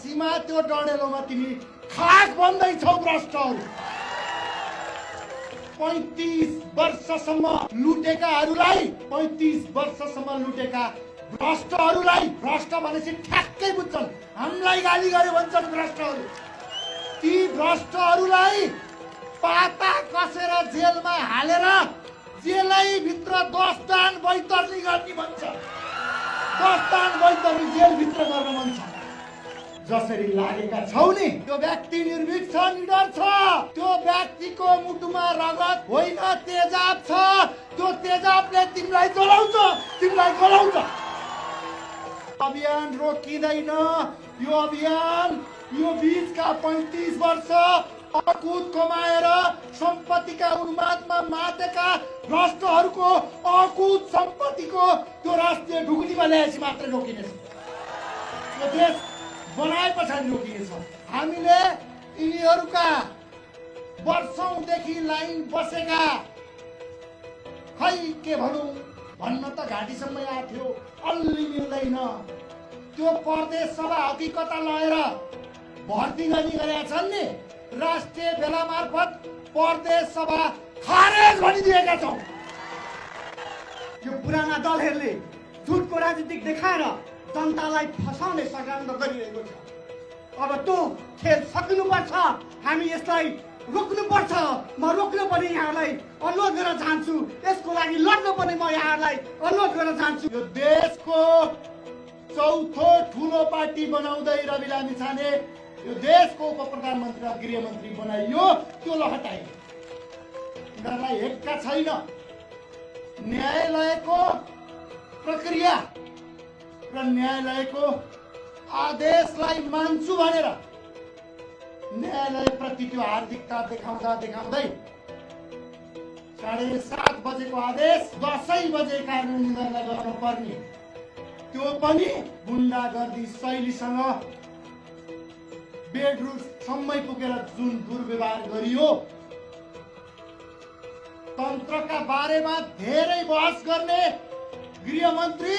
फाँसीमा त्यो डडेलोमा तिमी खाक बन्दैछौ भ्रष्टहरू। 35 वर्षसम्म लुटेकाहरूलाई 35 वर्षसम्म लुटेका भ्रष्टहरूलाई भ्रष्ट भनेपछि ठ्याक्कै बुझ्छन्। हामीलाई गाली गर्यो भन्छन् भ्रष्टहरू। ती भ्रष्टहरूलाई पाता कसेर जेलमा हालेर जेलै भित्र 10 दान बैतरनी गर्ने भन्छ। 10 दान बैतरनी जेल भित्र गर्न मन छ। जसरी लागेका छौ नि त्यो व्यक्ति निर्भीक छ, निडर छ। त्यो व्यक्तिको मुटुमा रगत होइन तेजाब छ। त्यो तेजाबले तिमीलाई जलाउँछ, तिमीलाई गलाउँछ। अभियान रोकिँदैन। यो अभियान यो बीचका 35 वर्ष अकुत कमाएर सम्पत्तिका उन्मादमा मातेका भ्रष्टहरूको अकुत सम्पत्तिको त्यो राष्ट्रिय ढुकुटीमा ल्याएपछि मात्रै रोकिनेछ। यो देश बनाए पछाडि रोकिनेछ। हामीले यिनीहरूका वर्षौंदेखि लाइन बसेका खै के भनौं भन्न त घाँटीसम्म आएको थियो, अलि मिल्दैन। त्यो प्रदेश सभा हकिकता लगेर भर्ती गर्ने गरेका छन् नि, राष्ट्रिय भेला मार्फत प्रदेश सभा खारेज भनिदिएका छौं। यो पुराना दलहरूले झुटको राजनीतिक देखाएर जनतालाई फसाउने षड्यन्त्र गरिरहेको छ। अब त्यो खेल सक्नुपर्छ। हामी यसलाई रोक्नुपर्छ। म रोक्न पनि यहाँलाई अनुरोध गर्न चाहन्छु। यसको लागि लड्न पनि म यहाँलाई अनुरोध गर्न चाहन्छु। यो देशको चौथो ठुलो पार्टी बनाउँदै रवि लामिछाने यो देशको उप प्रधानमन्त्री र गृहमन्त्री बनाइयो। त्यो लहटाइयो। उनीहरूलाई हेक्का छैन। न्यायालयको प्रक्रिया र न्यायालयको आदेशलाई मान्छु भनेर न्यायालयप्रति त्यो हार्दिकता देखाउँदा देखाउँदै 7:30 बजेको आदेश 10 बजे कार्यान्वयन गर्नुपर्ने त्यो पनि गुण्डागर्दी शैलीसँग बेडरुमसम्मै पुगेर जुन दुर्व्यवहार गरियो। तन्त्रका बारेमा धेरै बहस गर्ने गृहमन्त्री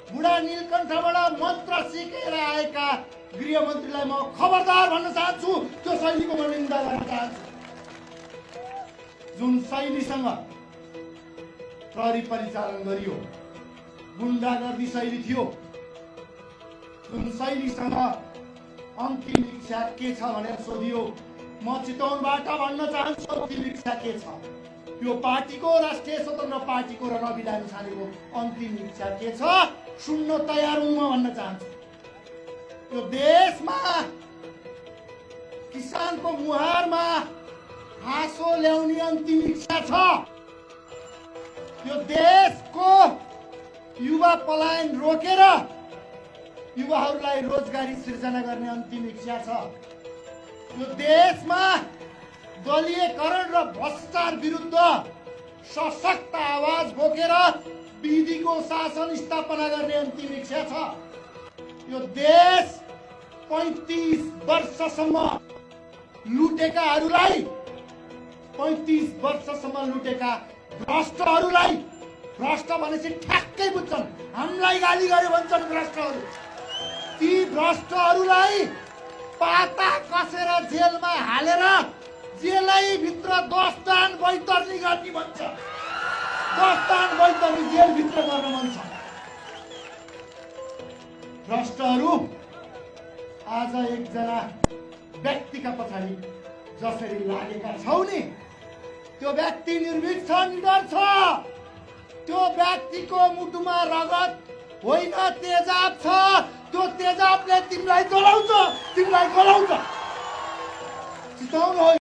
बुढा नीलकण्ठबाट मन्त्र सिकेर आएका गृहमन्त्रीलाई म खबरदार भन्न चाहन्छु। त्यो शैलीको म निन्दा गर्न चाहन्छु। जुन शैलीसँग प्रहरी परिचालन गरियो, गुण्डागर्दी शैली थियो। जुन शैलीसँग अन्तिम इच्छा के छ भनेर सोधियो, म चितवनबाट भन्न चाहन्छु अन्तिम इच्छा के छ। यो पार्टीको राष्ट्रिय स्वतन्त्र पार्टीको र रवि लामिछानेको अन्तिम इच्छा के छ सुन्न तयार हुँ म भन्न चाहन्छु। यो देशमा किसानको मुहारमा हाँसो ल्याउने अन्तिम इच्छा छ। यो देशको युवा पलायन रोकेर युवाहरूलाई रोजगारी सृजना गर्ने अन्तिम इच्छा छ। यो देशमा दलीयकरण र भ्रष्टाचार विरुद्ध सशक्त आवाज बोकेर विधिको शासन स्थापना गर्ने अन्तिम इच्छा छ। यो देश 35 वर्षसम्म लुटेकाहरूलाई 35 वर्षसम्म लुटेका भ्रष्टहरूलाई भ्रष्ट भनेपछि ठ्याक्कै बुझ्छन्। हामीलाई गाली गर्यो भन्छन् भ्रष्टहरू। ती भ्रष्टहरूलाई पाता कसेर जेलमा हालेर जेलै भित्र 10 दान बैतरनी गर्ने भन्छ। 10 दान बैतरनी जेल भित्र गर्न मन छ। भ्रष्टहरू आज एकजना व्यक्तिका पछाडि जसरी लागेका छौ नि त्यो व्यक्ति निर्भीक छ, निडर छ। त्यो व्यक्तिको मुटुमा रगत होइन तेजाब छ। त्यो तेजाबले तिमीलाई जलाउँछ, तिमीलाई गलाउँछ। चितवन हो।